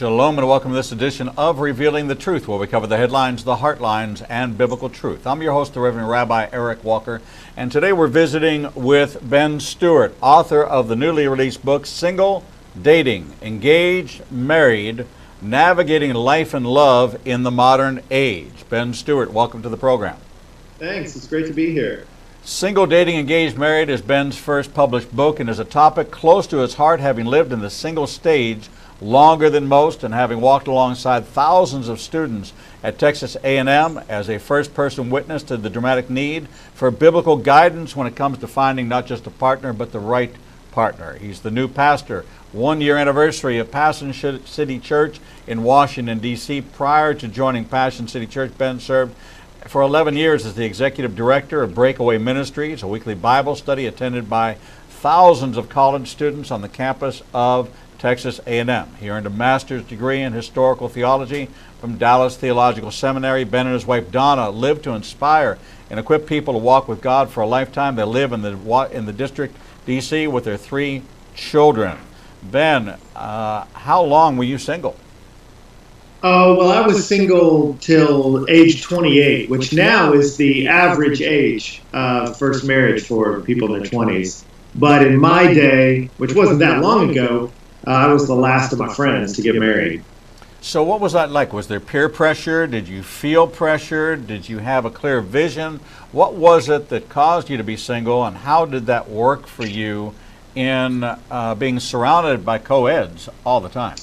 Shalom and welcome to this edition of Revealing the Truth, where we cover the headlines, the heartlines, and biblical truth. I'm your host, the Reverend Rabbi Eric Walker, and today we're visiting with Ben Stuart, author of the newly released book, Single, Dating, Engaged, Married, Navigating Life and Love in the Modern Age. Ben Stuart, welcome to the program. Thanks, it's great to be here. Single, Dating, Engaged, Married is Ben's first published book and is a topic close to his heart, having lived in the single stage longer than most and having walked alongside thousands of students at Texas A&M as a first-person witness to the dramatic need for biblical guidance when it comes to finding not just a partner but the right partner. He's the new pastor, one-year anniversary of Passion City Church in Washington, D.C. Prior to joining Passion City Church, Ben served for 11 years as the executive director of Breakaway Ministries, a weekly Bible study attended by thousands of college students on the campus of Texas A&M. He earned a master's degree in historical theology from Dallas Theological Seminary. Ben and his wife Donna live to inspire and equip people to walk with God for a lifetime. They live in the district, D.C., with their 3 children. Ben, how long were you single? Oh, well, I was single till age 28, which now is the average age of first marriage for people in their 20s. But in my day, which wasn't that long ago, I was the last of my friends to get married. So what was that like? Was there peer pressure? Did you feel pressure? Did you have a clear vision? What was it that caused you to be single, and how did that work for you in being surrounded by co-eds all the time?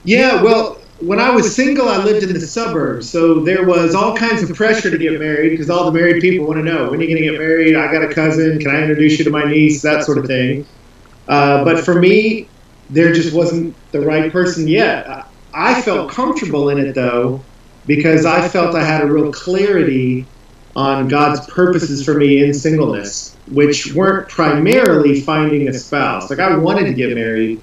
Yeah, well, when I was single, I lived in the suburbs, so there was all kinds of pressure to get married because all the married people want to know, when are you going to get married? I got a cousin. Can I introduce you to my niece? That sort of thing. But for me, there just wasn't the right person yet. I felt comfortable in it, though, because I felt I had a real clarity on God's purposes for me in singleness, which weren't primarily finding a spouse. Like, I wanted to get married,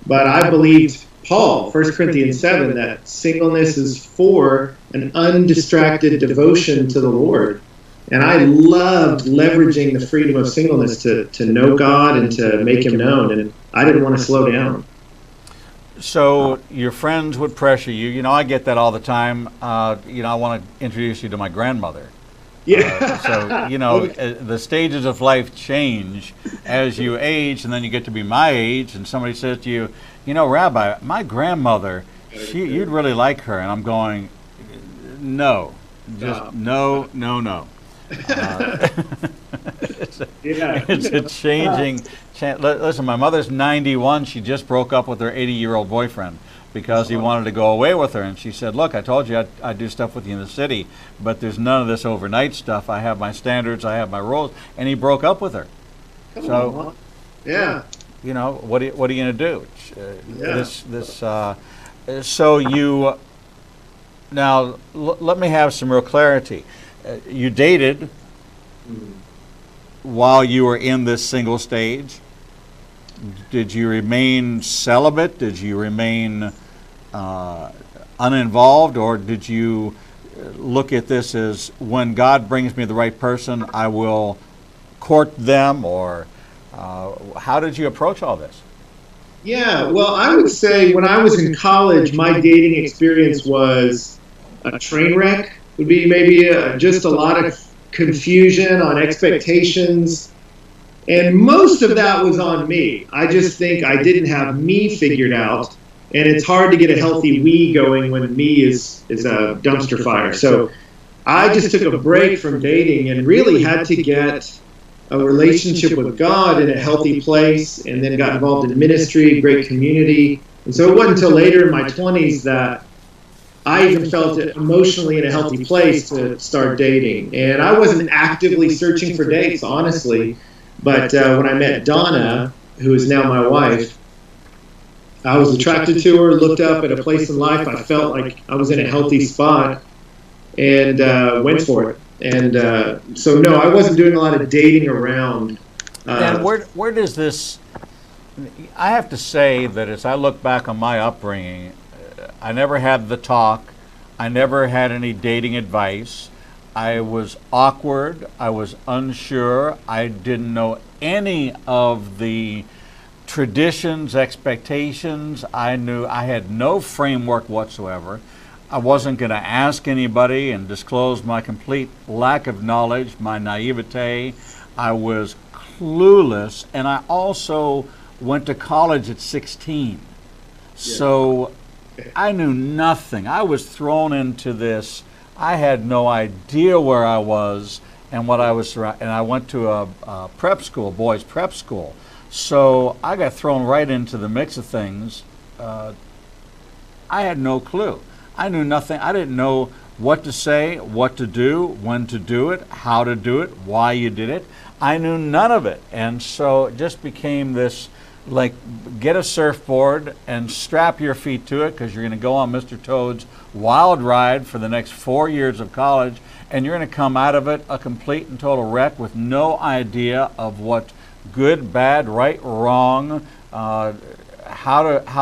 but I believed Paul, 1 Corinthians 7, that singleness is for an undistracted devotion to the Lord. And I loved leveraging the freedom of singleness to know God and to make Him known, and I didn't want to slow down. So your friends would pressure you. You know, I get that all the time. I want to introduce you to my grandmother. Yeah. The stages of life change as you age, and then you get to be my age, and somebody says to you, Rabbi, my grandmother, you'd really like her. And I'm going, no, just no. It's a changing. Listen, my mother's 91. She just broke up with her 80-year-old boyfriend because he wanted to go away with her. And she said, look, I told you I'd do stuff with you in the city, but there's none of this overnight stuff. I have my standards. I have my rules. And he broke up with her. Yeah. What are you going to do? So you, now let me have some real clarity. You dated while you were in this single stage. Did you remain celibate? Did you remain uninvolved? Or did you look at this as, when God brings me the right person, I will court them? Or how did you approach all this? Yeah, well, I would say when I was in college, my dating experience was a train wreck. Would be maybe just a lot of confusion on expectations, and most of that was on me. I just think I didn't have me figured out, and it's hard to get a healthy we going when me is a dumpster fire. So I just took a break from dating and really had to get a relationship with God in a healthy place, and then got involved in ministry, great community. And so it wasn't until later in my 20s that I even felt it emotionally in a healthy place to start dating. And I wasn't actively searching for dates, honestly. But when I met Donna, who is now my wife, I was attracted to her, looked up at a place in life. I felt like I was in a healthy spot and went for it. And so, no, I wasn't doing a lot of dating around. And where does this, I have to say that as I look back on my upbringing, I never had the talk. I never had any dating advice. I was awkward. I was unsure. I didn't know any of the traditions, expectations. I knew I had no framework whatsoever. I wasn't going to ask anybody and disclose my complete lack of knowledge, my naivete. I was clueless, and I also went to college at 16. So I knew nothing. I was thrown into this. I had no idea where I was and what I was, and I went to a prep school, boys prep school. So I got thrown right into the mix of things. I had no clue. I knew nothing. I didn't know what to say, what to do, when to do it, how to do it, why you did it. I knew none of it. And so it just became this, like, get a surfboard and strap your feet to it because you're going to go on Mr. Toad's wild ride for the next 4 years of college, and you're going to come out of it a complete and total wreck with no idea of what good, bad, right, wrong, how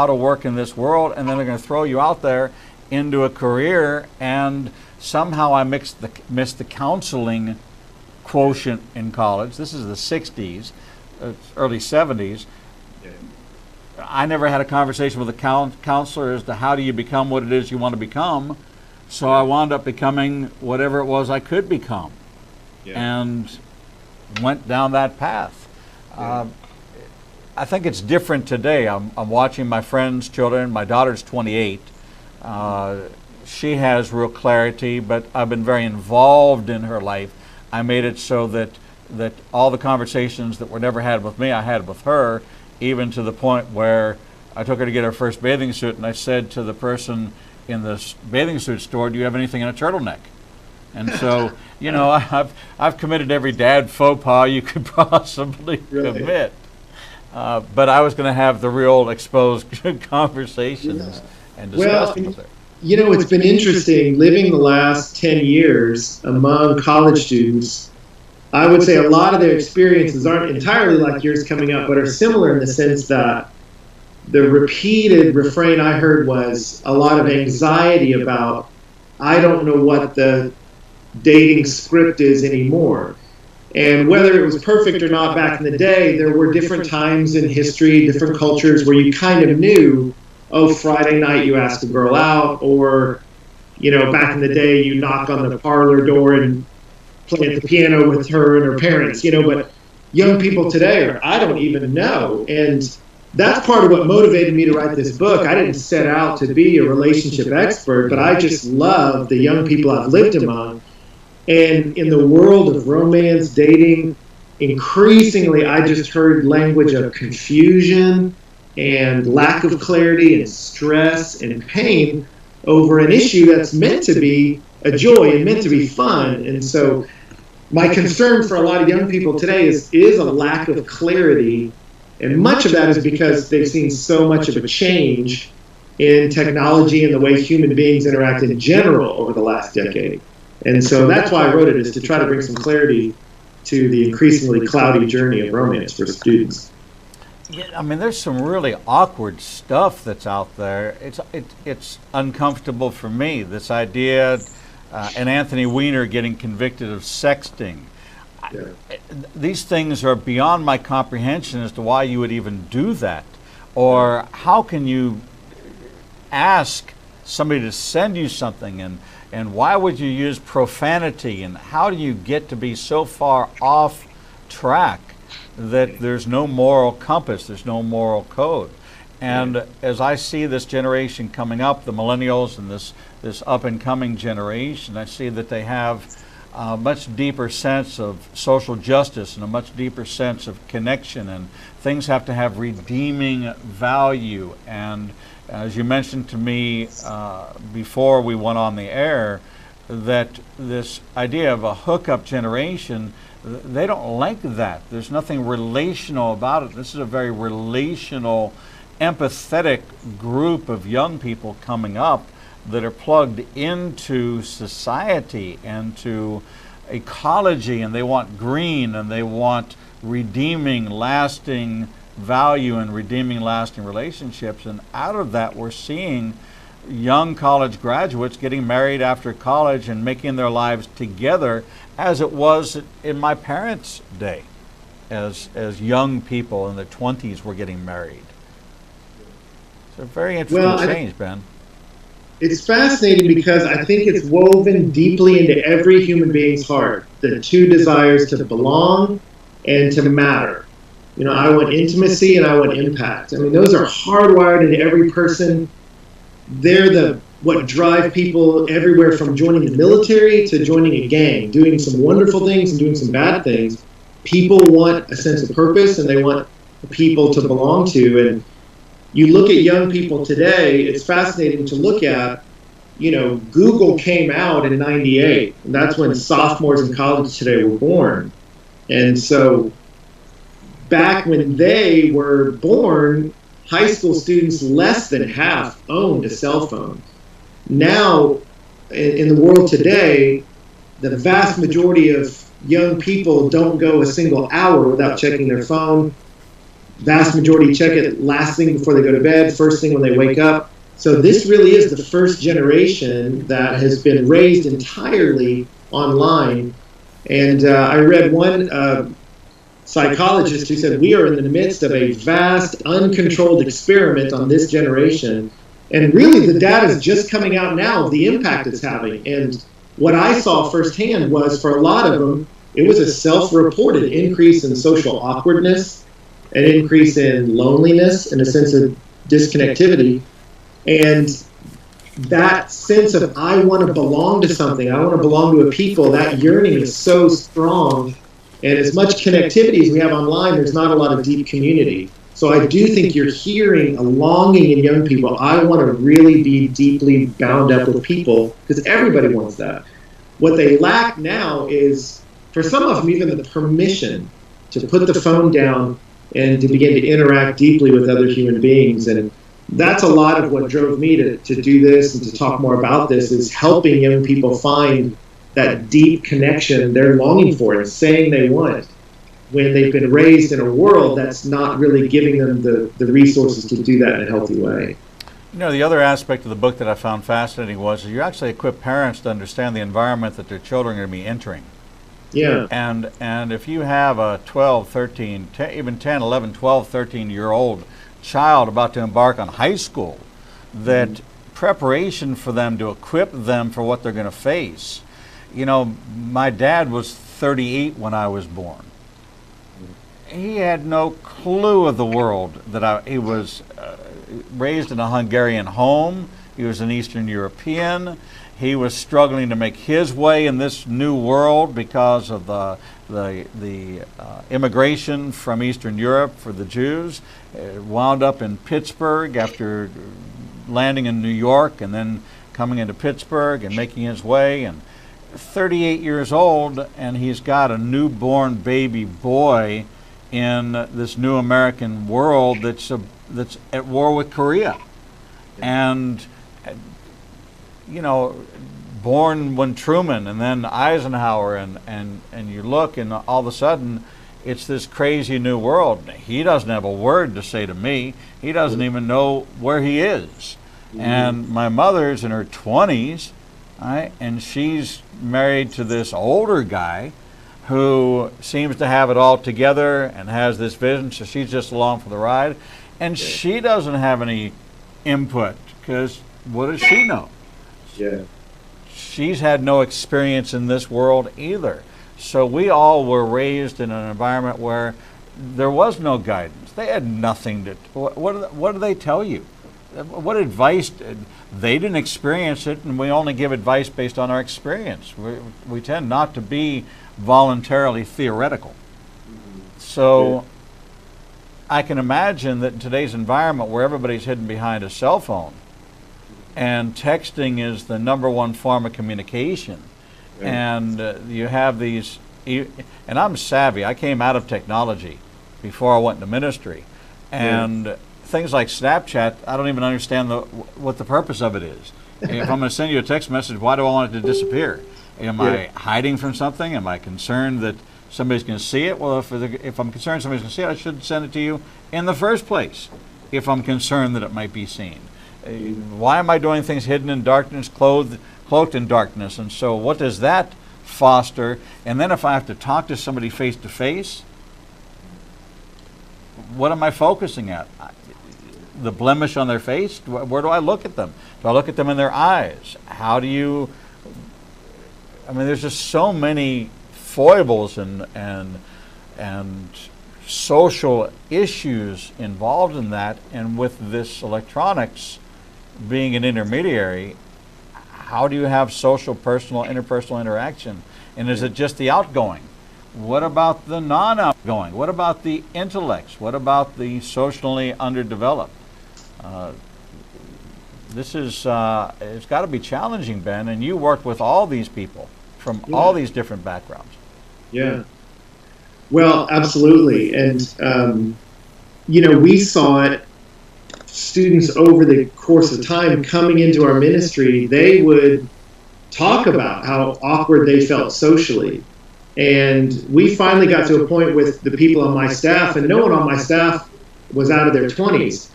to work in this world, and then they're going to throw you out there into a career. And somehow I missed the counseling quotient in college. This is the 60s, early 70s. I never had a conversation with a counselor as to how do you become what it is you want to become. So I wound up becoming whatever it was I could become, and went down that path. I think it's different today. I'm watching my friends' children. My daughter's 28. She has real clarity, but I've been very involved in her life. I made it so that all the conversations that were never had with me, I had with her, even to the point where I took her to get her first bathing suit, and I said to the person in the bathing suit store, "Do you have anything in a turtleneck?" And so, you know, I've committed every dad faux pas you could possibly commit. But I was going to have the real exposed conversations and discuss them with her. You know, it's been interesting living the last 10 years among college students. I would say a lot of their experiences aren't entirely like yours coming up, but are similar in the sense that the repeated refrain I heard was a lot of anxiety about, I don't know what the dating script is anymore. And whether it was perfect or not back in the day, there were different times in history, different cultures where you kind of knew, oh, Friday night you ask a girl out, or, you know, back in the day you knock on the parlor door and play at the piano with her and her parents, you know. But young people today are, I don't even know. And that's part of what motivated me to write this book. I didn't set out to be a relationship expert, but I just love the young people I've lived among. And in the world of romance, dating, increasingly I just heard language of confusion and lack of clarity and stress and pain over an issue that's meant to be a joy and meant to be fun. And so my concern for a lot of young people today is a lack of clarity. And much of that is because they've seen so much of a change in technology and the way human beings interact in general over the last decade. And so that's why I wrote it, is to try to bring some clarity to the increasingly cloudy journey of romance for students. Yeah, I mean, there's some really awkward stuff that's out there. It's uncomfortable for me, this idea, and Anthony Weiner getting convicted of sexting. Yeah. These things are beyond my comprehension as to why you would even do that. Or how can you ask somebody to send you something, and why would you use profanity, and how do you get to be so far off track that there's no moral compass, there's no moral code? And as I see this generation coming up, the millennials and this up and coming generation, I see that they have a much deeper sense of social justice and a much deeper sense of connection, and things have to have redeeming value. And as you mentioned to me before we went on the air, that this idea of a hookup generation, they don't like that. There's nothing relational about it. This is a very relational, empathetic group of young people coming up that are plugged into society and to ecology, and they want green, and they want redeeming, lasting value and redeeming, lasting relationships. And out of that, we're seeing young college graduates getting married after college and making their lives together, as it was in my parents' day. as young people in their 20s were getting married. It's a very interesting Well, change, Ben. it's fascinating because I think it's woven deeply into every human being's heart. The two desires to belong and to matter. You know, I want intimacy and I want impact. I mean, those are hardwired into every person. They're what drive people everywhere from joining the military to joining a gang, doing some wonderful things and doing some bad things. People want a sense of purpose and they want people to belong to. And you look at young people today, it's fascinating to look at. You know, Google came out in '98, and that's when sophomores in college today were born. And so back when they were born, high school students, less than half owned a cell phone. Now, in the world today, the vast majority of young people don't go a single hour without checking their phone. Vast majority check it last thing before they go to bed, first thing when they wake up. So this really is the first generation that has been raised entirely online. And I read one psychologist who said, we are in the midst of a vast, uncontrolled experiment on this generation. And really the data is just coming out now of the impact it's having. And what I saw firsthand was, for a lot of them, it was a self-reported increase in social awkwardness, an increase in loneliness, and a sense of disconnectivity. And that sense of, I want to belong to something, I want to belong to a people, that yearning is so strong. And as much connectivity as we have online, there's not a lot of deep community. So I do think you're hearing a longing in young people. I want to really be deeply bound up with people, because everybody wants that. What they lack now is, for some of them, even the permission to put the phone down and to begin to interact deeply with other human beings. And that's a lot of what drove me to do this and to talk more about this, is helping young people find that deep connection they're longing for and saying they want, when they've been raised in a world that's not really giving them the resources to do that in a healthy way. You know, the other aspect of the book that I found fascinating was you actually equip parents to understand the environment that their children are going to be entering. Yeah. And if you have a 12, 13, 10, even 10, 11, 12, 13-year-old child about to embark on high school, that preparation for them to equip them for what they're going to face. You know, my dad was 38 when I was born. He had no clue of the world that he was raised in a Hungarian home. He was an Eastern European. He was struggling to make his way in this new world because of the immigration from Eastern Europe for the Jews. Wound up in Pittsburgh after landing in New York and then coming into Pittsburgh and making his way. And 38 years old, and he's got a newborn baby boy in this new American world that's at war with Korea. And you know, born when Truman and then Eisenhower, and you look, and all of a sudden it's this crazy new world. He doesn't have a word to say to me. He doesn't even know where he is. And my mother's in her 20s, right, and she's married to this older guy who seems to have it all together and has this vision, so she's just along for the ride. And she doesn't have any input, because what does she know? Yeah. She's had no experience in this world either. So we all were raised in an environment where there was no guidance. They had nothing to, what do they tell you? What advice? They didn't experience it, and we only give advice based on our experience. We tend not to be voluntarily theoretical. So I can imagine that in today's environment, where everybody's hidden behind a cell phone, and texting is the #1 form of communication, and you have these, and I'm savvy. I came out of technology before I went into ministry, and things like Snapchat, I don't even understand what the purpose of it is. If I'm going to send you a text message, why do I want it to disappear? Am I hiding from something? Am I concerned that somebody's going to see it? Well, if I'm concerned somebody's going to see it, I should send it to you in the first place, if I'm concerned that it might be seen. Why am I doing things hidden in darkness, cloaked in darkness? And so what does that foster? And then if I have to talk to somebody face to face, what am I focusing at? The blemish on their face? Where do I look at them? Do I look at them in their eyes? How do you? I mean, there's just so many foibles and social issues involved in that, and with this electronics being an intermediary, how do you have social, personal, interpersonal interaction? And is it just the outgoing? What about the non-outgoing? What about the intellects? What about the socially underdeveloped? This is, it's got to be challenging, Ben, and you worked with all these people from all these different backgrounds. Yeah. Well, absolutely. And, we saw it, students over the course of time coming into our ministry, they would talk about how awkward they felt socially. And we finally got to a point with the people on my staff, and no one on my staff was out of their 20s.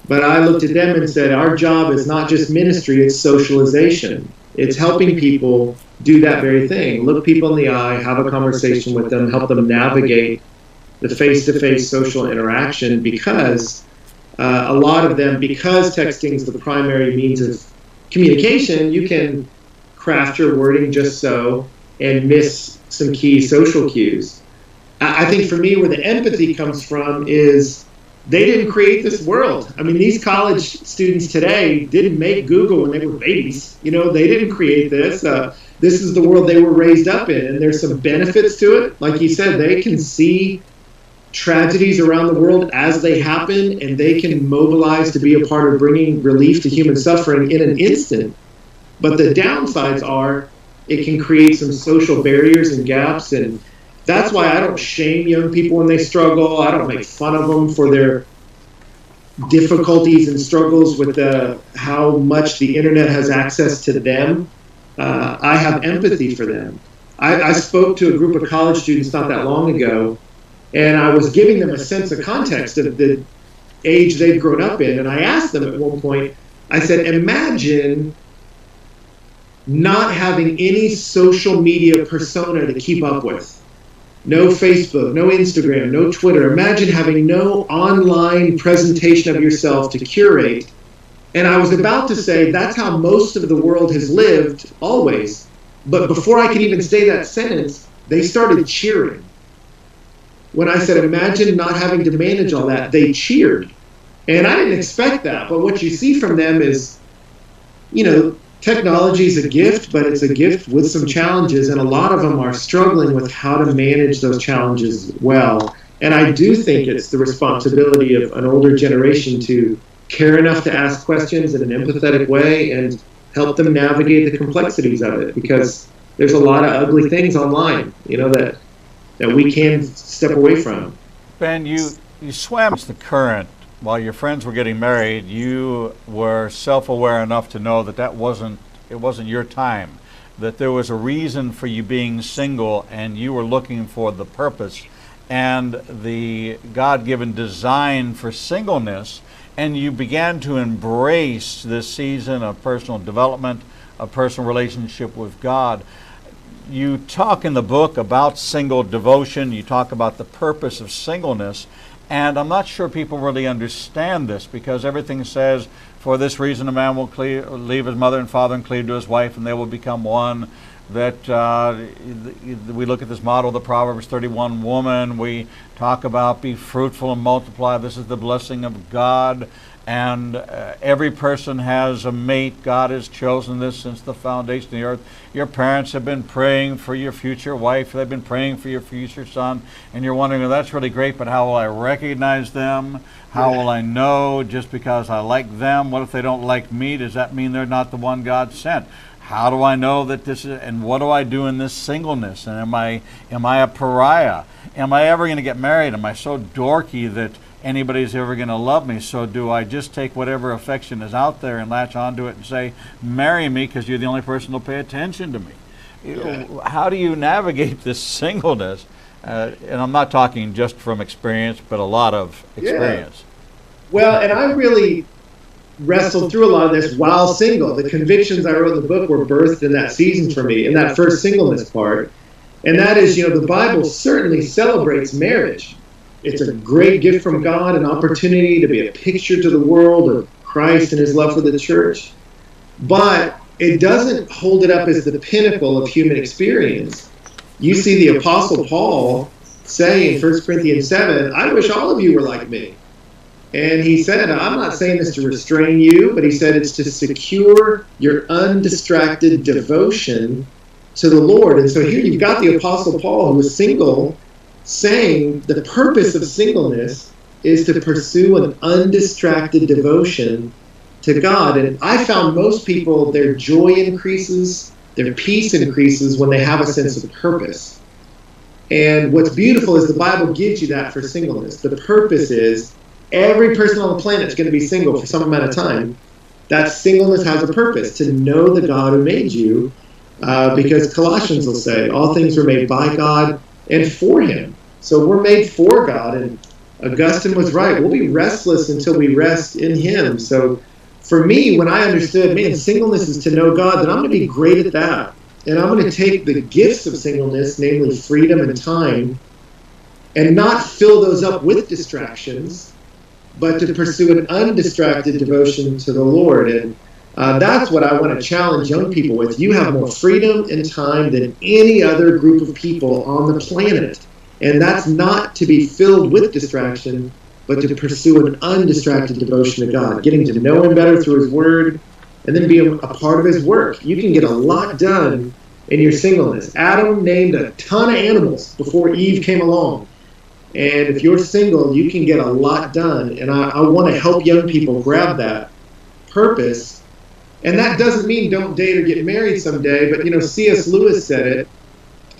But I looked at them and said, our job is not just ministry, it's socialization. It's helping people do that very thing. Look people in the eye, have a conversation with them, help them navigate the face-to-face social interaction, because a lot of them, because texting is the primary means of communication, you can craft your wording just so and miss some key social cues. I think for me, where the empathy comes from is they didn't create this world. I mean, these college students today didn't make Google when they were babies. They didn't create this. This is the world they were raised up in, and there's some benefits to it. Like you said, they can see tragedies around the world as they happen, and they can mobilize to be a part of bringing relief to human suffering in an instant. But the downsides are it can create some social barriers and gaps, and that's why I don't shame young people when they struggle. I don't make fun of them for their difficulties and struggles with how much the internet has access to them. I have empathy for them. I spoke to a group of college students not that long ago, and I was giving them a sense of context of the age they've grown up in. And I asked them at one point, I said, imagine not having any social media persona to keep up with. No Facebook, no Instagram, no Twitter. Imagine having no online presentation of yourself to curate. And I was about to say that's how most of the world has lived always. But before I could even say that sentence, they started cheering. When I said, imagine not having to manage all that, they cheered. And I didn't expect that. But what you see from them is, technology is a gift, but it's a gift with some challenges, and a lot of them are struggling with how to manage those challenges well. And I do think it's the responsibility of an older generation to care enough to ask questions in an empathetic way and help them navigate the complexities of it, because there's a lot of ugly things online, that we can step away from. Ben, you swam against the current. While your friends were getting married, you were self-aware enough to know that it wasn't your time, that there was a reason for you being single, and you were looking for the purpose and the God-given design for singleness, and you began to embrace this season of personal development, a personal relationship with God. You talk in the book about single devotion. You talk about the purpose of singleness. And I'm not sure people really understand this, because everything says, for this reason a man will leave his mother and father and cleave to his wife, and they will become one. That we look at this model, the Proverbs 31 woman. We talk about be fruitful and multiply. This is the blessing of God. And every person has a mate. God has chosen this since the foundation of the earth. Your parents have been praying for your future wife. They've been praying for your future son. And you're wondering, well, that's really great, but how will I recognize them? How will I know just because I like them? What if they don't like me? Does that mean they're not the one God sent? How do I know that this is, and what do I do in this singleness? And am I a pariah? Am I ever going to get married? Am I so dorky that anybody's ever going to love me? So do I just take whatever affection is out there and latch onto it and say, marry me because you're the only person who'll pay attention to me? How do you navigate this singleness? And I'm not talking just from experience, but a lot of experience. Well, and I really wrestled through a lot of this while single. The convictions I wrote in the book were birthed in that season for me, in that first singleness part. And that is, the Bible certainly celebrates marriage. it's a great gift from God, an opportunity to be a picture to the world of Christ and his love for the church. But it doesn't hold it up as the pinnacle of human experience. You see the Apostle Paul say in 1 Corinthians 7, I wish all of you were like me. And he said, I'm not saying this to restrain you, but he said it's to secure your undistracted devotion to the Lord. And so here you've got the Apostle Paul, who was single, saying the purpose of singleness is to pursue an undistracted devotion to God. And I found most people, their joy increases, their peace increases when they have a sense of purpose. And what's beautiful is the Bible gives you that for singleness. The purpose is every person on the planet is going to be single for some amount of time. That singleness has a purpose, to know the God who made you, because Colossians will say, all things were made by God and for him. So we're made for God, and Augustine was right. We'll be restless until we rest in him. So for me, when I understood, man, singleness is to know God, then I'm going to be great at that. And I'm going to take the gifts of singleness, namely freedom and time, and not fill those up with distractions, but to pursue an undistracted devotion to the Lord. And that's what I want to challenge young people with. You have more freedom and time than any other group of people on the planet. And that's not to be filled with distraction, but to pursue an undistracted devotion to God, getting to know him better through his word, and then be a part of his work. You can get a lot done in your singleness. Adam named a ton of animals before Eve came along. And if you're single, you can get a lot done. And I want to help young people grab that purpose. And that doesn't mean don't date or get married someday. But, C.S. Lewis said it,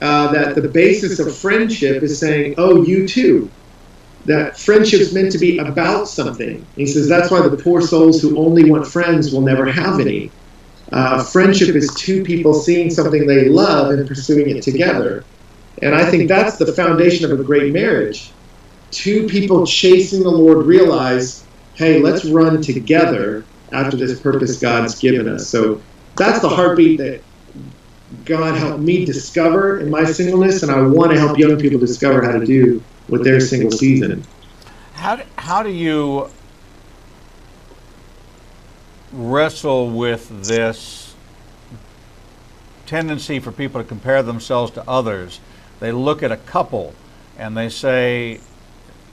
that the basis of friendship is saying, oh, you too. That friendship's meant to be about something. He says that's why the poor souls who only want friends will never have any. Friendship is two people seeing something they love and pursuing it together. And I think that's the foundation of a great marriage. Two people chasing the Lord realize, hey, let's run together after this purpose God's given us. So that's the heartbeat that God helped me discover in my singleness, and I want to help young people discover how to do with their single season. How do you wrestle with this tendency for people to compare themselves to others? They look at a couple and they say,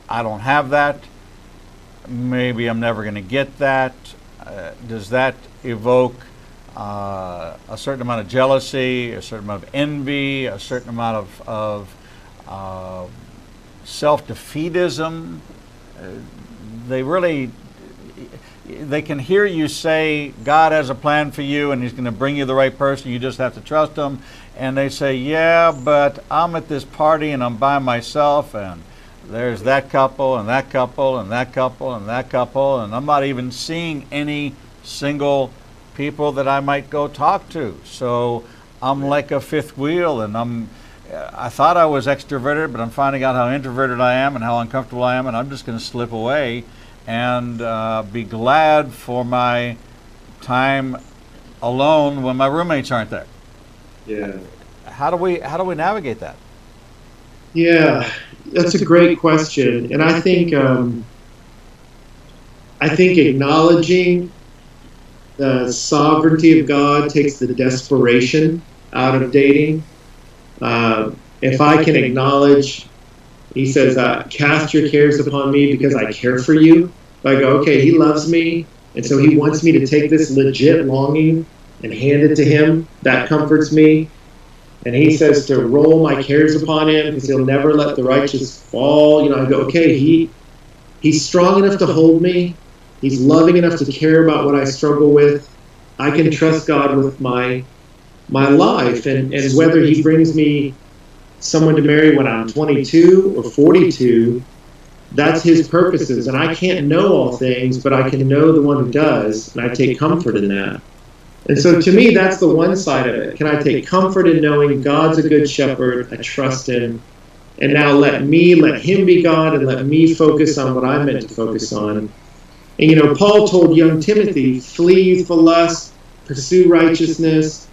I don't have that. Maybe I'm never going to get that. Does that evoke a certain amount of jealousy, a certain amount of envy, a certain amount of self-defeatism? They can hear you say God has a plan for you and he's going to bring you the right person. You just have to trust him. And they say, yeah, but I'm at this party and I'm by myself and there's that couple and that couple and that couple and that couple, and I'm not even seeing any single people that I might go talk to. So I'm like a fifth wheel, and I thought I was extroverted, but I'm finding out how introverted I am and how uncomfortable I am, and I'm just going to slip away and be glad for my time alone when my roommates aren't there. Yeah. How do we navigate that? Yeah, that's a great question, and I think acknowledging the sovereignty of God takes the desperation out of dating. If I can acknowledge, he says, cast your cares upon me because I care for you. If I go, okay, he loves me, and so he wants me to take this legit longing and hand it to him, that comforts me. And he says to roll my cares upon him because he'll never let the righteous fall. I go, okay, he's strong enough to hold me. He's loving enough to care about what I struggle with. I can trust God with my life. And whether he brings me someone to marry when I'm 22 or 42, that's his purposes. And I can't know all things, but I can know the one who does, and I take comfort in that. And so to me, that's the one side of it. Can I take comfort in knowing God's a good shepherd, I trust him, and now let him be God, and let me focus on what I'm meant to focus on. And Paul told young Timothy, flee youthful lust, pursue righteousness,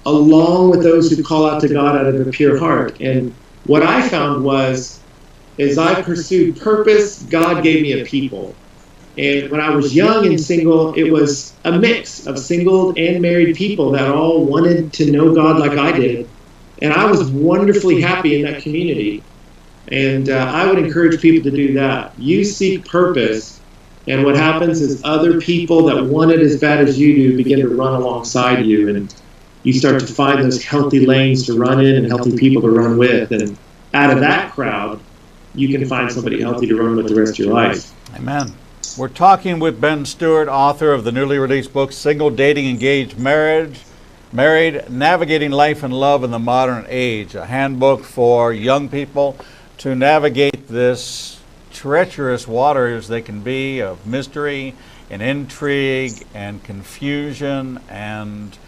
along with those who call out to God out of a pure heart. And what I found was as I pursued purpose, God gave me a people. And when I was young and single, it was a mix of single and married people that all wanted to know God like I did. And I was wonderfully happy in that community. And I would encourage people to do that. You seek purpose, and what happens is other people that want it as bad as you do begin to run alongside you, and you start to find those healthy lanes to run in and healthy people to run with. And out of that crowd, you can find somebody healthy to run with the rest of your life. Amen. We're talking with Ben Stuart, author of the newly released book, Single, Dating, Engaged, Married, Navigating Life and Love in the Modern Age, a handbook for young people to navigate this treacherous waters they can be of mystery and intrigue and confusion and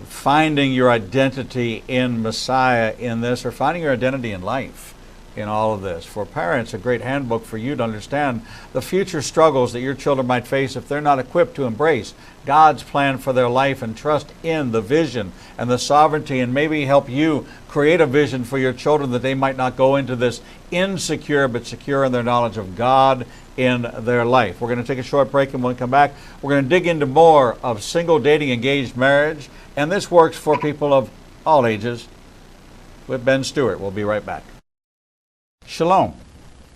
finding your identity in Messiah in this, or finding your identity in life in all of this. For parents, a great handbook for you to understand the future struggles that your children might face if they're not equipped to embrace God's plan for their life and trust in the vision and the sovereignty, and maybe help you create a vision for your children that they might not go into this insecure but secure in their knowledge of God in their life. We're going to take a short break, and when we come back, we're going to dig into more of single, dating, engaged, marriage, and this works for people of all ages with Ben Stuart. We'll be right back. Shalom.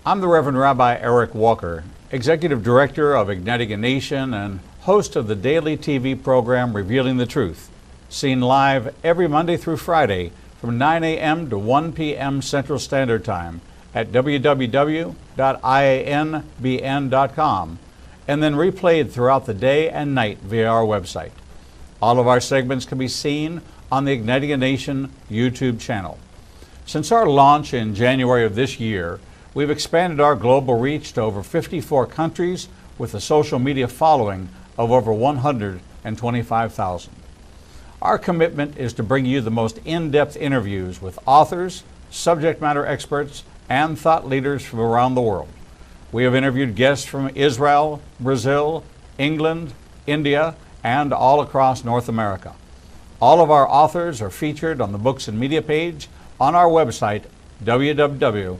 I'm the Reverend Rabbi Eric Walker, Executive Director of Igniting a Nation and host of the daily TV program Revealing the Truth, seen live every Monday through Friday from 9 a.m. to 1 p.m. Central Standard Time at www.ianbn.com, and then replayed throughout the day and night via our website. All of our segments can be seen on the Igniting a Nation YouTube channel. Since our launch in January of this year, we've expanded our global reach to over 54 countries with a social media following of over 125,000. Our commitment is to bring you the most in-depth interviews with authors, subject matter experts, and thought leaders from around the world. We have interviewed guests from Israel, Brazil, England, India, and all across North America. All of our authors are featured on the Books and Media page on our website, www.ianbn.com.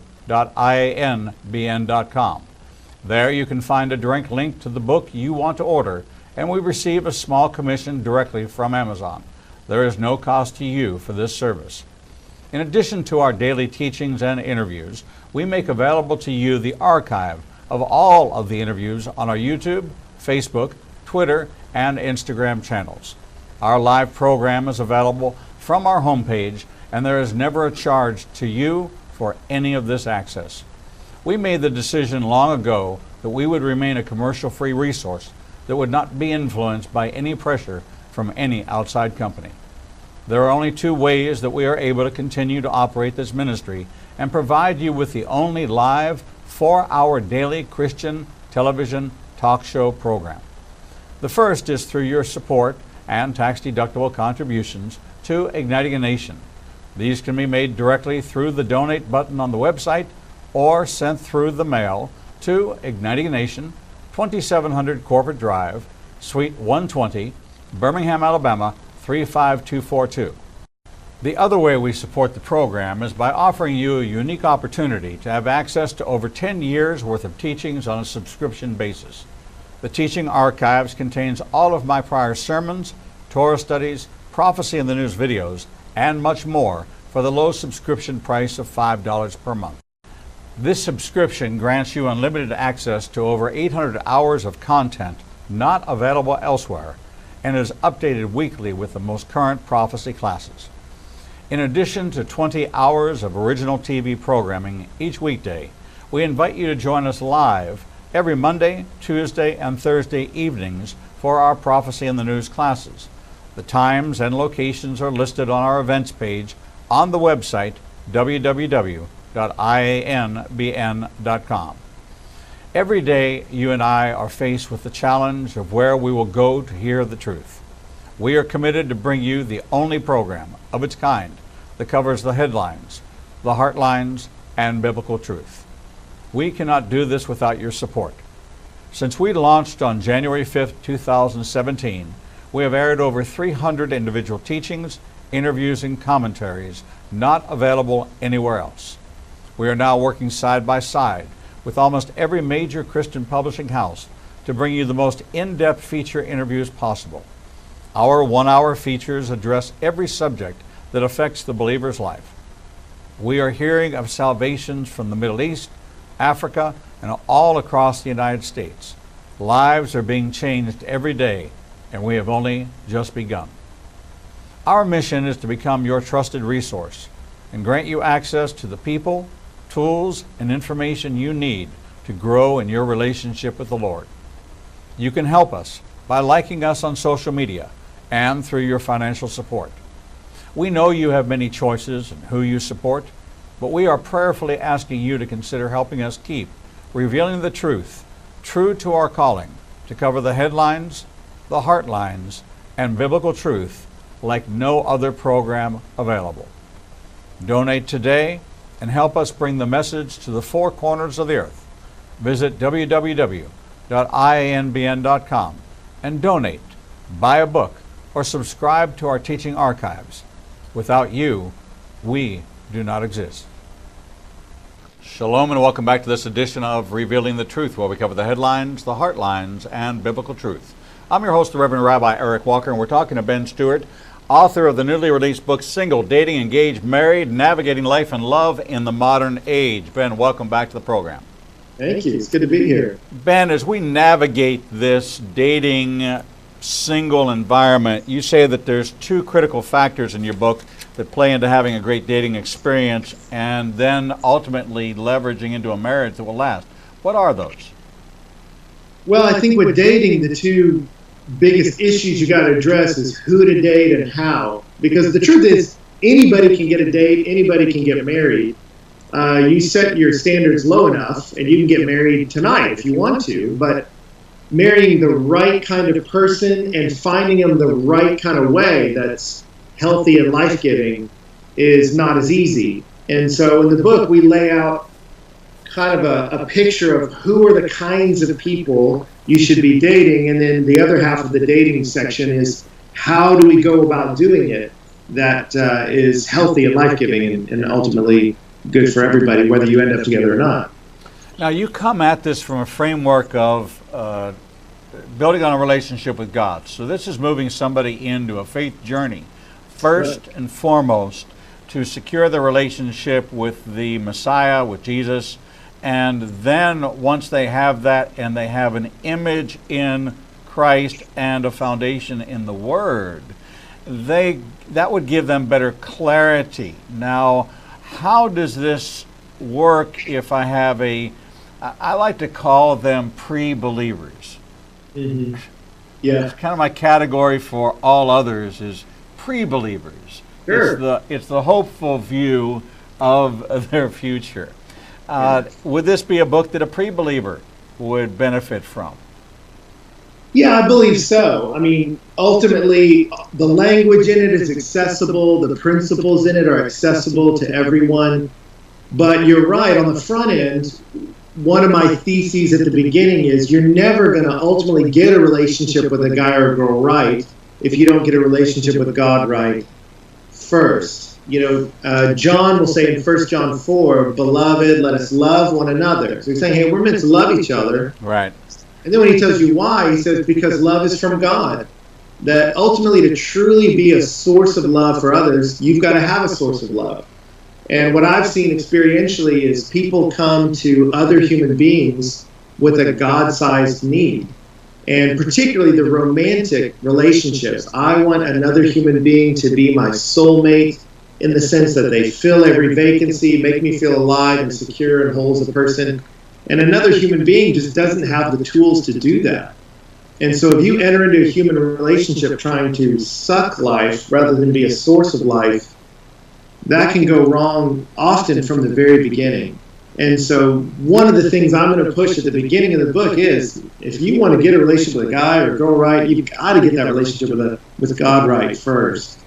There you can find a direct link to the book you want to order, and we receive a small commission directly from Amazon. There is no cost to you for this service. In addition to our daily teachings and interviews, we make available to you the archive of all of the interviews on our YouTube, Facebook, Twitter, and Instagram channels. Our live program is available from our homepage, and there is never a charge to you for any of this access. We made the decision long ago that we would remain a commercial-free resource that would not be influenced by any pressure from any outside company. There are only two ways that we are able to continue to operate this ministry and provide you with the only live 4-hour daily Christian television talk show program. The first is through your support and tax-deductible contributions to Igniting a Nation. These can be made directly through the donate button on the website or sent through the mail to Igniting a Nation, 2700 Corporate Drive, Suite 120, Birmingham, Alabama, 35242. The other way we support the program is by offering you a unique opportunity to have access to over 10 years worth of teachings on a subscription basis. The teaching archives contains all of my prior sermons, Torah studies, prophecy in the news videos, and much more for the low subscription price of $5 per month. This subscription grants you unlimited access to over 800 hours of content not available elsewhere and is updated weekly with the most current prophecy classes. In addition to 20 hours of original TV programming each weekday, we invite you to join us live every Monday, Tuesday, and Thursday evenings for our Prophecy in the News classes. The times and locations are listed on our events page on the website www.ianbn.com. Every day, you and I are faced with the challenge of where we will go to hear the truth. We are committed to bring you the only program of its kind that covers the headlines, the heartlines, and biblical truth. We cannot do this without your support. Since we launched on January 5th, 2017, we have aired over 300 individual teachings, interviews, and commentaries not available anywhere else. We are now working side by side with almost every major Christian publishing house to bring you the most in-depth feature interviews possible. Our one-hour features address every subject that affects the believer's life. We are hearing of salvations from the Middle East, Africa, and all across the United States. Lives are being changed every day, and we have only just begun. Our mission is to become your trusted resource and grant you access to the people, tools, and information you need to grow in your relationship with the Lord. You can help us by liking us on social media and through your financial support. We know you have many choices in who you support, but we are prayerfully asking you to consider helping us keep revealing the truth, true to our calling, to cover the headlines, the heartlines, and biblical truth like no other program available. Donate today and help us bring the message to the four corners of the earth. Visit www.ianbn.com and donate, buy a book, or subscribe to our teaching archives. Without you, we do not exist. Shalom and welcome back to this edition of Revealing the Truth, where we cover the headlines, the heartlines, and biblical truth. I'm your host, the Reverend Rabbi Eric Walker, and we're talking to Ben Stuart, author of the newly released book, Single, Dating, Engaged, Married, Navigating Life and Love in the Modern Age. Ben, welcome back to the program. Thank you. It's good to be here. Ben, as we navigate this dating single environment, you say that there's two critical factors in your book that play into having a great dating experience and then ultimately leveraging into a marriage that will last. What are those? Well, I think with dating, the two biggest issues you got to address is who to date and how. Because the truth is, anybody can get a date, anybody can get married. You set your standards low enough, and you can get married tonight if you want to. But marrying the right kind of person and finding them the right kind of way that's healthy and life-giving is not as easy. And so in the book, we lay out kind of a picture of who are the kinds of people you should be dating, and then the other half of the dating section is how do we go about doing it that is healthy and life-giving and ultimately good for everybody, whether you end up together or not. Now, you come at this from a framework of building on a relationship with God. So this is moving somebody into a faith journey, first and foremost, to secure the relationship with the Messiah, with Jesus. And then once they have that and they have an image in Christ and a foundation in the Word, that would give them better clarity. Now, how does this work if I have I like to call them pre-believers. Mm-hmm. Yeah. It's kind of my category for all others is pre-believers. Sure. It's the hopeful view of their future. Would this be a book that a pre-believer would benefit from? Yeah, I believe so. I mean, ultimately, the language in it is accessible. The principles in it are accessible to everyone. But you're right, on the front end, one of my theses at the beginning is you're never going to ultimately get a relationship with a guy or a girl right if you don't get a relationship with God right first. You know, John will say in 1 John 4, "Beloved, let us love one another." So he's saying, hey, we're meant to love each other. Right. And then when he tells you why, he says, because love is from God. That ultimately to truly be a source of love for others, you've got to have a source of love. And what I've seen experientially is people come to other human beings with a God-sized need. And particularly the romantic relationships. I want another human being to be my soulmate in the sense that they fill every vacancy, make me feel alive and secure and whole as a person. And another human being just doesn't have the tools to do that. And so if you enter into a human relationship trying to suck life rather than be a source of life, that can go wrong often from the very beginning. And so one of the things I'm going to push at the beginning of the book is if you want to get a relationship with a guy or a girl right, you've got to get that relationship with God right first.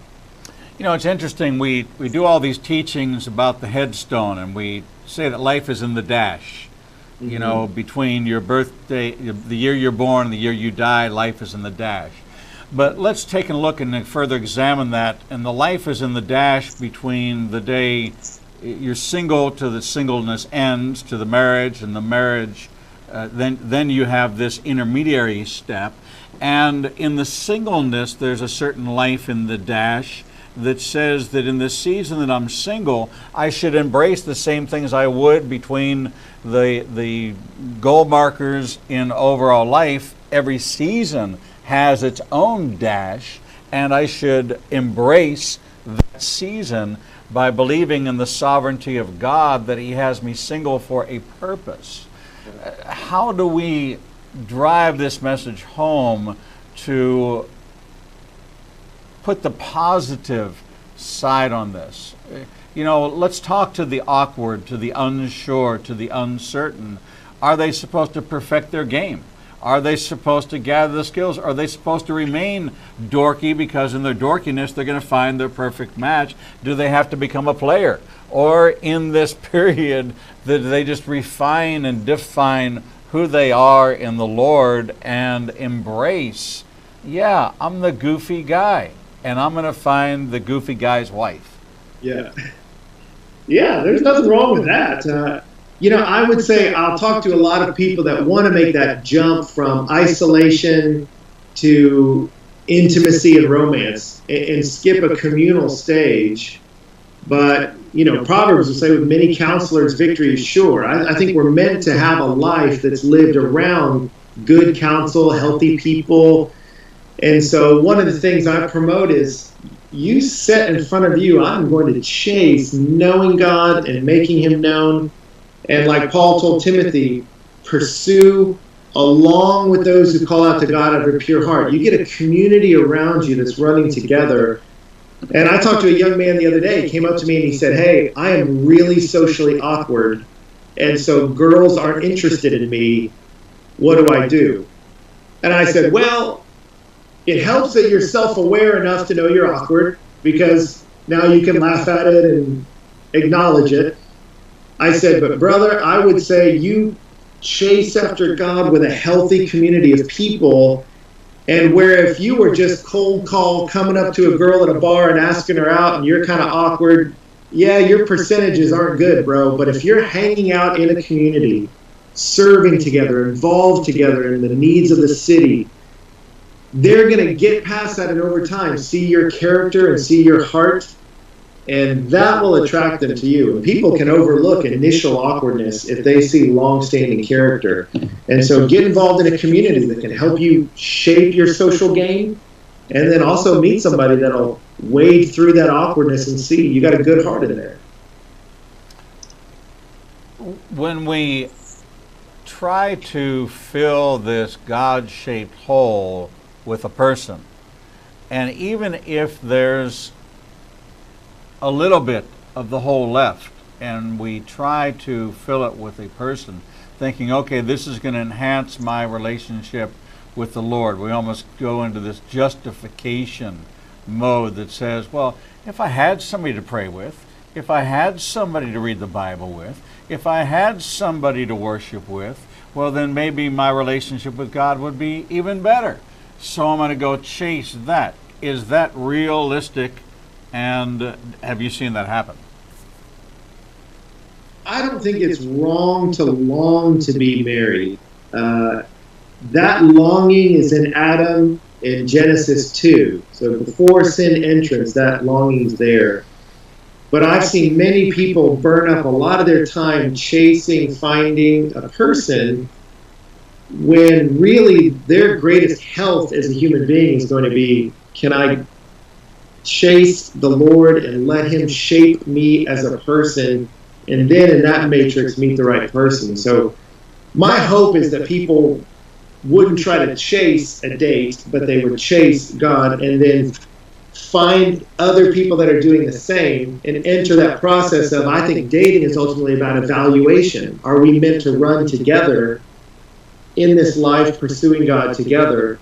You know, it's interesting. We do all these teachings about the headstone, and we say that life is in the dash. Mm-hmm. You know, between your birthday, the year you're born and the year you die, life is in the dash. But let's take a look and further examine that. And the life is in the dash between the day you're single to the singleness ends, to the marriage, and the marriage, then you have this intermediary step. And in the singleness, there's a certain life in the dash that says that in the season that I'm single, I should embrace the same things I would between the goal markers in overall life. Every season has its own dash, and I should embrace that season by believing in the sovereignty of God, that He has me single for a purpose. How do we drive this message home to put the positive side on this? You know, let's talk to the awkward, to the unsure, to the uncertain. Are they supposed to perfect their game? Are they supposed to gather the skills? Are they supposed to remain dorky because in their dorkiness they're going to find their perfect match? Do they have to become a player? Or in this period, that they just refine and define who they are in the Lord and embrace, yeah, I'm the goofy guy, and I'm going to find the goofy guy's wife? Yeah. Yeah, there's nothing wrong with that. You know, I would say I'll talk to a lot of people that want to make that jump from isolation to intimacy and romance and skip a communal stage. But, you know, Proverbs will say with many counselors, victory is sure. I think we're meant to have a life that's lived around good counsel, healthy people. And so one of the things I promote is you set in front of you, I'm going to chase knowing God and making Him known. And like Paul told Timothy, pursue along with those who call out to God out of a pure heart. You get a community around you that's running together. And I talked to a young man the other day. He came up to me and he said, hey, I am really socially awkward, and so girls aren't interested in me. What do I do? And I said, well, it helps that you're self-aware enough to know you're awkward, because now you can laugh at it and acknowledge it. I said, but brother, I would say you chase after God with a healthy community of people, and where if you were just cold call coming up to a girl at a bar and asking her out and you're kind of awkward, yeah, your percentages aren't good, bro. But if you're hanging out in a community, serving together, involved together in the needs of the city, they're going to get past that and over time see your character and see your heart, and that will attract them to you. And people can overlook initial awkwardness if they see long-standing character. And so get involved in a community that can help you shape your social game, and then also meet somebody that'll wade through that awkwardness and see you got a good heart in there. When we try to fill this God-shaped hole with a person, and even if there's a little bit of the hole left, and we try to fill it with a person, thinking, okay, this is going to enhance my relationship with the Lord, we almost go into this justification mode that says, well, if I had somebody to pray with, if I had somebody to read the Bible with, if I had somebody to worship with, well, then maybe my relationship with God would be even better. So I'm going to go chase that. Is that realistic? And have you seen that happen? I don't think it's wrong to long to be married. That longing is in Adam in Genesis 2. So before sin entrance, that longing's there. But I've seen many people burn up a lot of their time chasing, finding a person, when really their greatest health as a human being is going to be, can I chase the Lord and let Him shape me as a person, and then in that matrix meet the right person. So my hope is that people wouldn't try to chase a date, but they would chase God and then find other people that are doing the same and enter that process of, I think dating is ultimately about evaluation. Are we meant to run together in this life pursuing God together?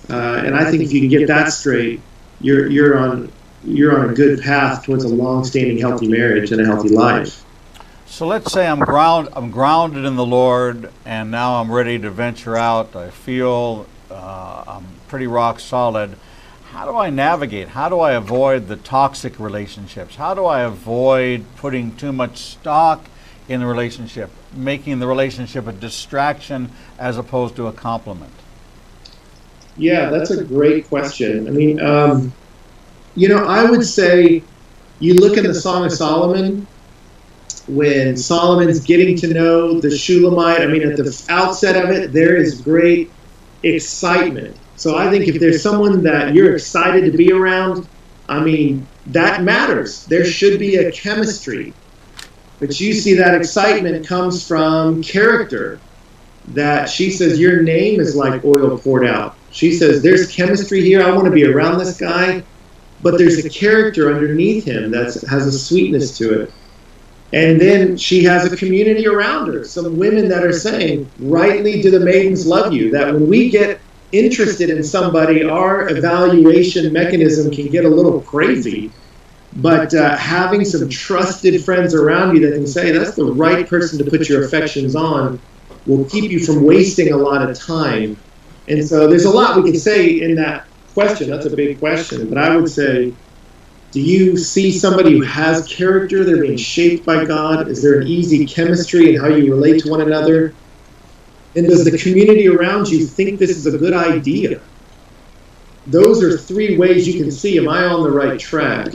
And I think if you can get that straight, you're on a good path towards a long-standing healthy marriage and a healthy life. So let's say I'm grounded in the Lord, and now I'm ready to venture out. I feel I'm pretty rock solid. how do I navigate? How do I avoid the toxic relationships? How do I avoid putting too much stock in the relationship, making the relationship a distraction as opposed to a complement? Yeah, that's a great question. I mean, I would say you look in the Song of Solomon, when Solomon's getting to know the Shulamite, I mean, at the outset of it, there is great excitement. So I think if there's someone that you're excited to be around, I mean, that matters. There should be a chemistry. But you see that excitement comes from character. That she says, your name is like oil poured out. She says, there's chemistry here. I want to be around this guy. But there's a character underneath him that has a sweetness to it. And then she has a community around her. Some women that are saying, rightly do the maidens love you. That when we get interested in somebody, our evaluation mechanism can get a little crazy. But having some trusted friends around you that can say, that's the right person to put your affections on, will keep you from wasting a lot of time. And so there's a lot we can say in that question. That's a big question. But I would say, do you see somebody who has character? They're being shaped by God. Is there an easy chemistry in how you relate to one another? And does the community around you think this is a good idea? Those are three ways you can see, am I on the right track?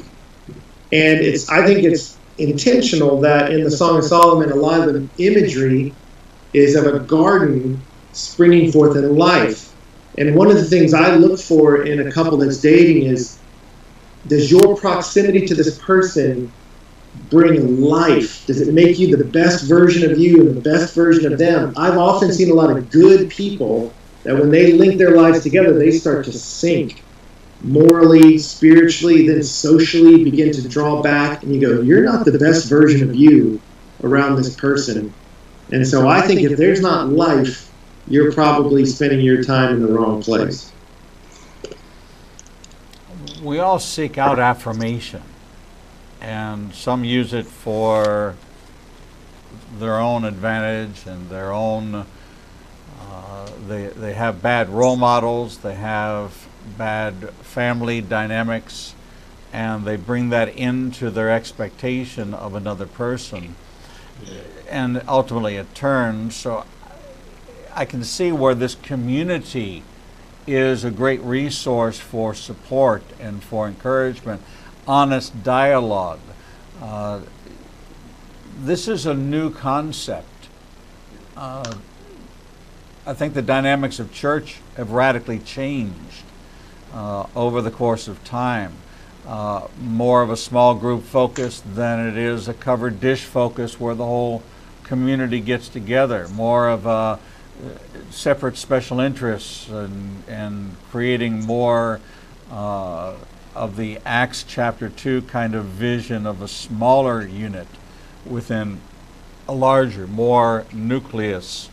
And I think it's intentional that in the Song of Solomon, a lot of the imagery is of a garden springing forth in life. And one of the things I look for in a couple that's dating is, does your proximity to this person bring life? Does it make you the best version of you and the best version of them? I've often seen a lot of good people that when they link their lives together, they start to sink morally, spiritually, then socially begin to draw back. And you go, you're not the best version of you around this person. And so I think if there's not life, you're probably spending your time in the wrong place. We all seek out affirmation, and some use it for their own advantage and their own, they have bad role models, they have bad family dynamics, and they bring that into their expectation of another person, and ultimately it turns. So I can see where this community is a great resource for support and for encouragement, honest dialogue. This is a new concept. I think the dynamics of church have radically changed over the course of time. More of a small group focus than it is a covered dish focus where the whole community gets together. More of a separate special interests and creating more of the Acts chapter 2 kind of vision of a smaller unit within a larger, more nucleus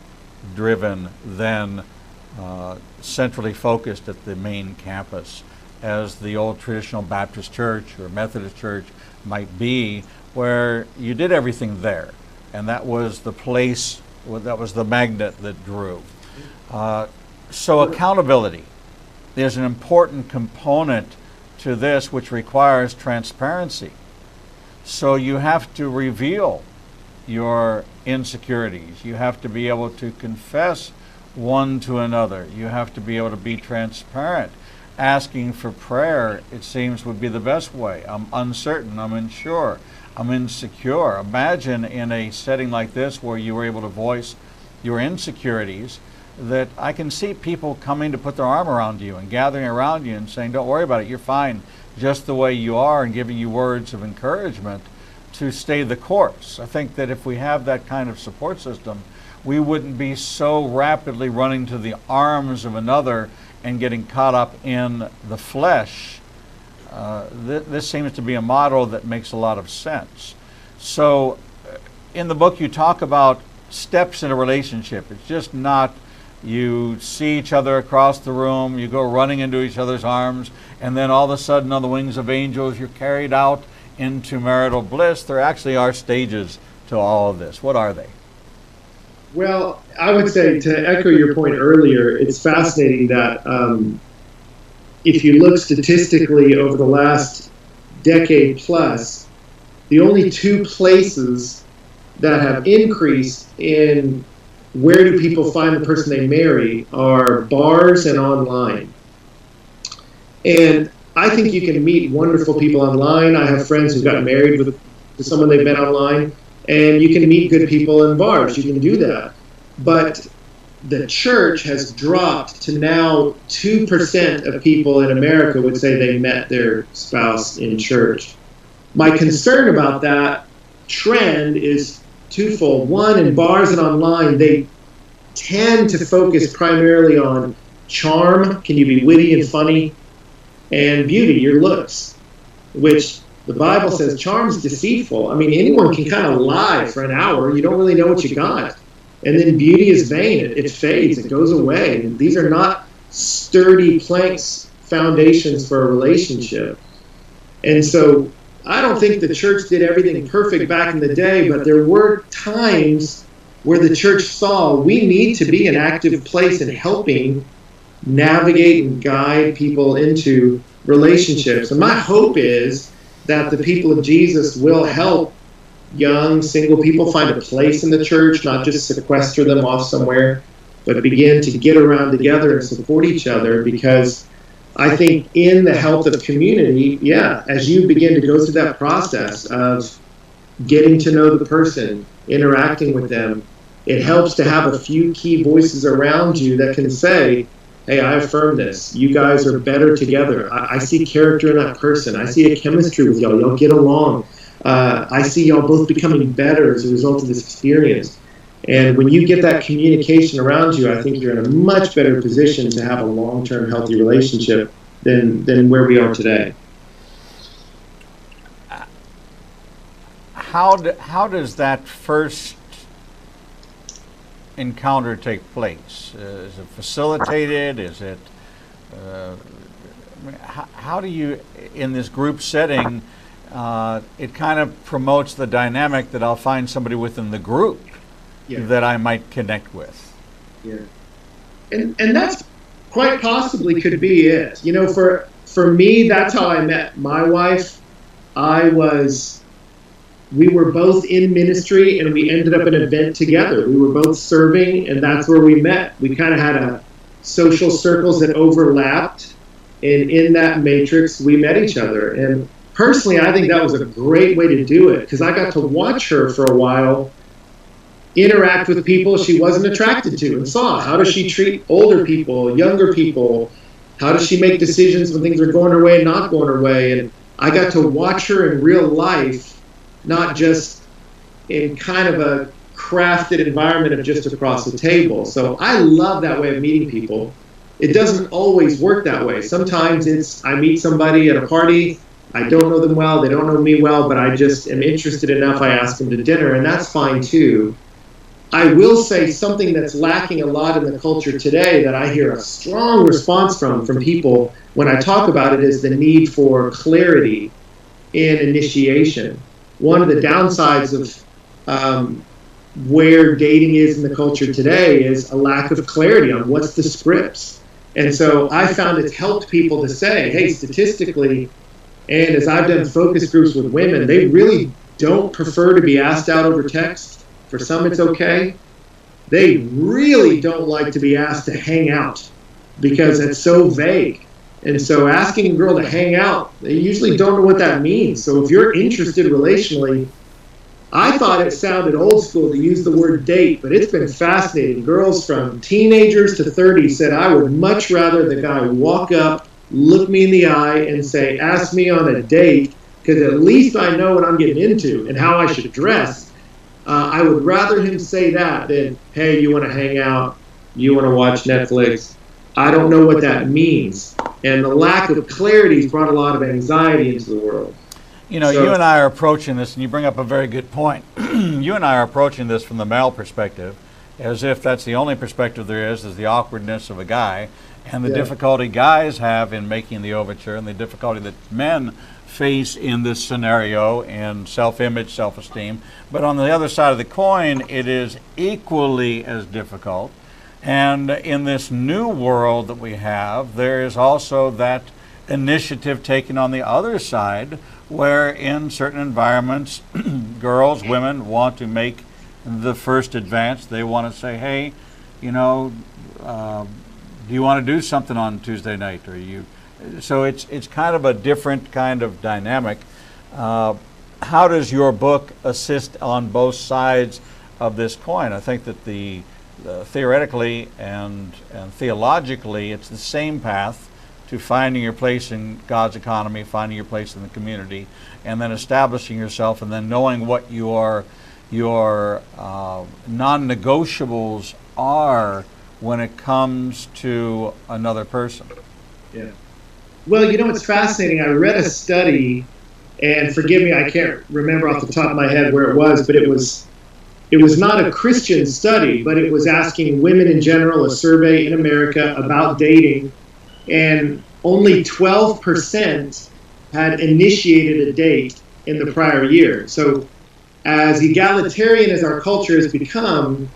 driven than centrally focused at the main campus, as the old traditional Baptist church or Methodist church might be, where you did everything there, and that was the place, that was the magnet that drew. So accountability is an important component to this, which requires transparency. So you have to reveal your insecurities. You have to be able to confess one to another. You have to be able to be transparent. Asking for prayer, it seems, would be the best way. I'm uncertain, I'm unsure, I'm insecure. Imagine in a setting like this where you were able to voice your insecurities, that I can see people coming to put their arm around you and gathering around you and saying, don't worry about it, you're fine just the way you are, and giving you words of encouragement to stay the course. I think that if we have that kind of support system, we wouldn't be so rapidly running to the arms of another and getting caught up in the flesh. This seems to be a model that makes a lot of sense. So in the book you talk about steps in a relationship. It's just not you see each other across the room, you go running into each other's arms, and then all of a sudden on the wings of angels you're carried out into marital bliss. There actually are stages to all of this. What are they? Well, I would say, to echo your point earlier, it's fascinating that if you look statistically over the last decade plus, the only two places that have increased in where do people find the person they marry are bars and online. And I think you can meet wonderful people online. I have friends who got married with someone they've met online, and you can meet good people in bars. You can do that. But the church has dropped to now 2% of people in America would say they met their spouse in church. My concern about that trend is twofold. One, in bars and online, they tend to focus primarily on charm. Can you be witty and funny? And beauty, your looks, which the Bible says charm's deceitful. I mean, anyone can kind of lie for an hour. You don't really know what you got. And then beauty is vain. It fades. It goes away. And these are not sturdy planks, foundations for a relationship. And so I don't think the church did everything perfect back in the day, but there were times where the church saw we need to be an active place in helping navigate and guide people into relationships. And my hope is that the people of Jesus will help young single people find a place in the church, not just sequester them off somewhere, but begin to get around together and support each other, because I think in the health of community, as you begin to go through that process of getting to know the person, interacting with them, it helps to have a few key voices around you that can say, hey, I affirm this. You guys are better together. I see character in that person. I see a chemistry with y'all. Y'all get along. I see y'all both becoming better as a result of this experience. And when you get that communication around you, I think you're in a much better position to have a long-term healthy relationship than where we are today. How does that first encounter take place? Is it facilitated? Is it how do you, in this group setting, it kind of promotes the dynamic that I'll find somebody within the group that I might connect with. Yeah, and that's quite possibly could be it. You know, for me, that's how I met my wife. We were both in ministry, and we ended up at an event together. We were both serving, and that's where we met. We kind of had social circles that overlapped, and in that matrix, we met each other. And personally, I think that was a great way to do it, because I got to watch her for a while interact with people she wasn't attracted to, and saw how does she treat older people, younger people, how does she make decisions when things are going her way and not going her way. And I got to watch her in real life, not just in kind of a crafted environment of just across the table. So I love that way of meeting people. It doesn't always work that way. Sometimes it's I meet somebody at a party, I don't know them well, they don't know me well, but I just am interested enough, I ask them to dinner, and that's fine too. I will say something that's lacking a lot in the culture today that I hear a strong response from people when I talk about it is the need for clarity in initiation. One of the downsides of where dating is in the culture today is a lack of clarity on what's the scripts. And so I found it's helped people to say, hey, statistically, and as I've done focus groups with women, they really don't prefer to be asked out over text. For some, it's okay. They really don't like to be asked to hang out because it's so vague. And so asking a girl to hang out, they usually don't know what that means. So if you're interested relationally, I thought it sounded old school to use the word date, but it's been fascinating. Girls from teenagers to 30 said, I would much rather the guy walk up, look me in the eye, and say, ask me on a date, because at least I know what I'm getting into and how I should dress. I would rather him say that than, hey, you want to hang out, you want to watch Netflix. I don't know what that means. And the lack of clarity has brought a lot of anxiety into the world. You know, you and I are approaching this, and you bring up a very good point. You and I are approaching this from the male perspective, as if that's the only perspective there is the awkwardness of a guy, and the difficulty guys have in making the overture, and the difficulty that men face in this scenario in self-image, self-esteem. But on the other side of the coin, it is equally as difficult And in this new world that we have, there is also that initiative taken on the other side, where in certain environments, girls, women want to make the first advance. They want to say, hey, you know, do you want to do something on Tuesday night? Or you? So it's kind of a different kind of dynamic. How does your book assist on both sides of this coin? I think that theoretically and theologically, it's the same path to finding your place in God's economy, finding your place in the community, and then establishing yourself, and then knowing what your non-negotiables are when it comes to another person. Yeah. Well, you know, it's fascinating. I read a study, and forgive me, I can't remember off the top of my head where it was, but it was not a Christian study, but it was asking women in general, a survey in America about dating, and only 12% had initiated a date in the prior year. So as egalitarian as our culture has become,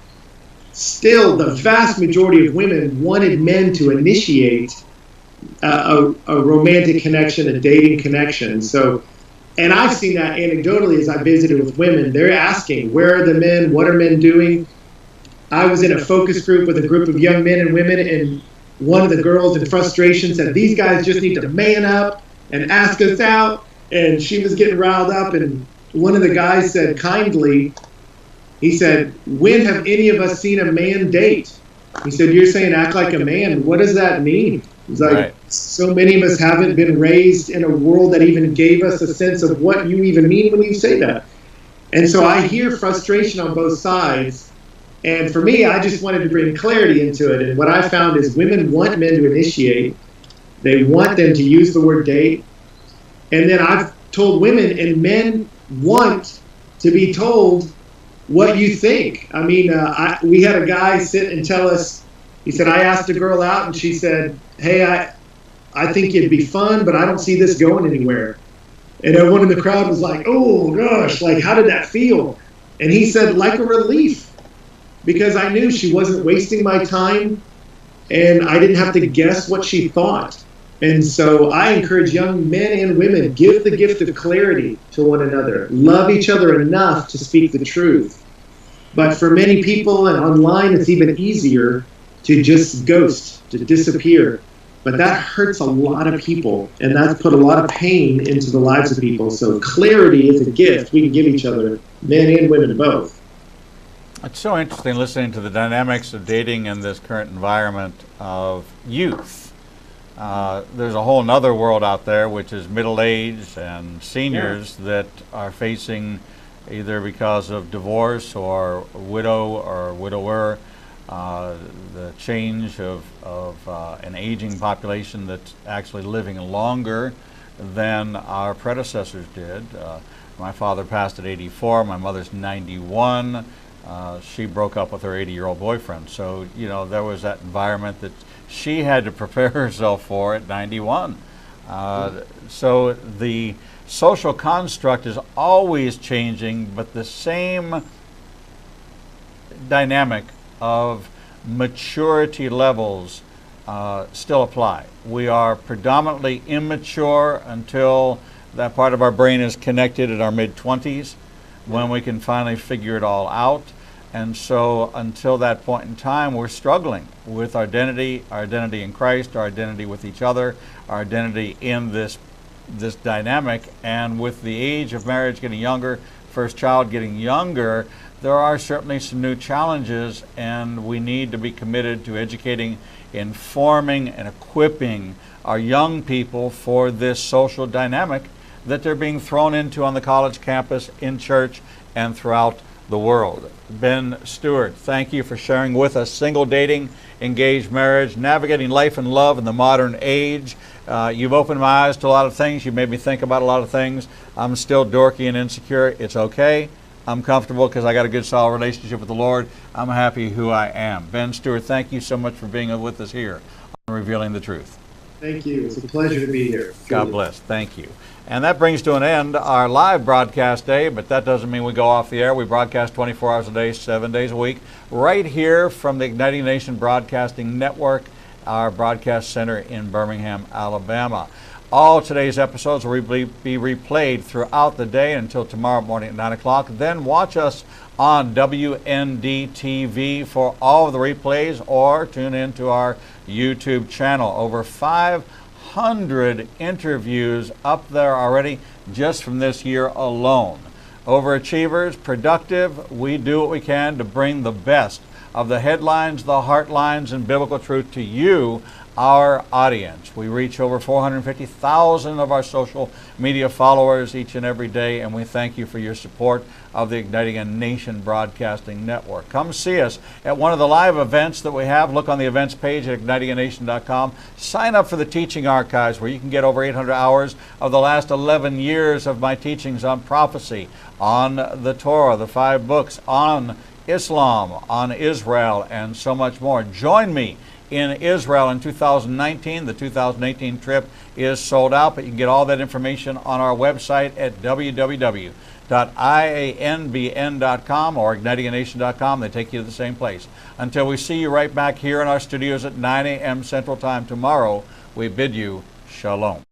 still the vast majority of women wanted men to initiate a romantic connection, a dating connection. So, and I've seen that anecdotally as I visited with women. They're asking, where are the men? What are men doing? I was in a focus group with a group of young men and women, and one of the girls in frustration said, these guys just need to man up and ask us out. And she was getting riled up, and one of the guys said kindly, he said, when have any of us seen a man date? He said, you're saying act like a man. What does that mean? It's like, right. So many of us haven't been raised in a world that even gave us a sense of what you even mean when you say that. And so I hear frustration on both sides. And for me, I just wanted to bring clarity into it. And what I found is women want men to initiate. They want them to use the word date. And then I've told women, and men want to be told what you think. I mean, we had a guy sit and tell us, he said, I asked a girl out and she said, hey, I think it'd be fun, but I don't see this going anywhere. And everyone in the crowd was like, oh gosh, like how did that feel? And he said, like a relief, because I knew she wasn't wasting my time and I didn't have to guess what she thought. And so I encourage young men and women, give the gift of clarity to one another. Love each other enough to speak the truth. But for many people and online, it's even easier to just ghost, to disappear. But that hurts a lot of people, and that's put a lot of pain into the lives of people. So clarity is a gift we can give each other, men and women both. It's so interesting listening to the dynamics of dating in this current environment of youth. There's a whole other world out there, which is middle-aged and seniors that are facing, either because of divorce or widow or widower, the change of an aging population that's actually living longer than our predecessors did. My father passed at 84, my mother's 91. She broke up with her 80-year-old boyfriend. So, you know, there was that environment that she had to prepare herself for at 91. So the social construct is always changing, but the same dynamic of maturity levels still apply. We are predominantly immature until that part of our brain is connected at our mid-20s, when we can finally figure it all out. And so until that point in time, we're struggling with our identity in Christ, our identity with each other, our identity in this dynamic. And with the age of marriage getting younger, first child getting younger, there are certainly some new challenges, and we need to be committed to educating, informing, and equipping our young people for this social dynamic that they're being thrown into on the college campus, in church, and throughout the world. Ben Stuart, thank you for sharing with us single dating, engaged marriage, navigating life and love in the modern age. You've opened my eyes to a lot of things. You made me think about a lot of things. I'm still dorky and insecure. It's okay. I'm comfortable because I got a good, solid relationship with the Lord. I'm happy who I am. Ben Stuart, thank you so much for being with us here on Revealing the Truth. Thank you. It's a pleasure to be here. God bless. Thank you. And that brings to an end our live broadcast day, but that doesn't mean we go off the air. We broadcast 24 hours a day, 7 days a week, right here from the Igniting Nation Broadcasting Network, our broadcast center in Birmingham, Alabama. All today's episodes will be replayed throughout the day until tomorrow morning at 9 o'clock. Then watch us on WND-TV for all of the replays, or tune in to our YouTube channel. Over 500 interviews up there already just from this year alone. Overachievers, productive, we do what we can to bring the best of the headlines, the heartlines, and biblical truth to you, our audience. We reach over 450,000 of our social media followers each and every day, and we thank you for your support of the Igniting a Nation Broadcasting Network. Come see us at one of the live events that we have. Look on the events page at ignitinganation.com. Sign up for the teaching archives, where you can get over 800 hours of the last 11 years of my teachings on prophecy, on the Torah, the 5 books, on Islam, on Israel, and so much more. Join me in Israel in 2019. The 2018 trip is sold out, but you can get all that information on our website at www.ianbn.com or ignitinganation.com. They take you to the same place. Until we see you right back here in our studios at 9 a.m. Central Time tomorrow, we bid you shalom.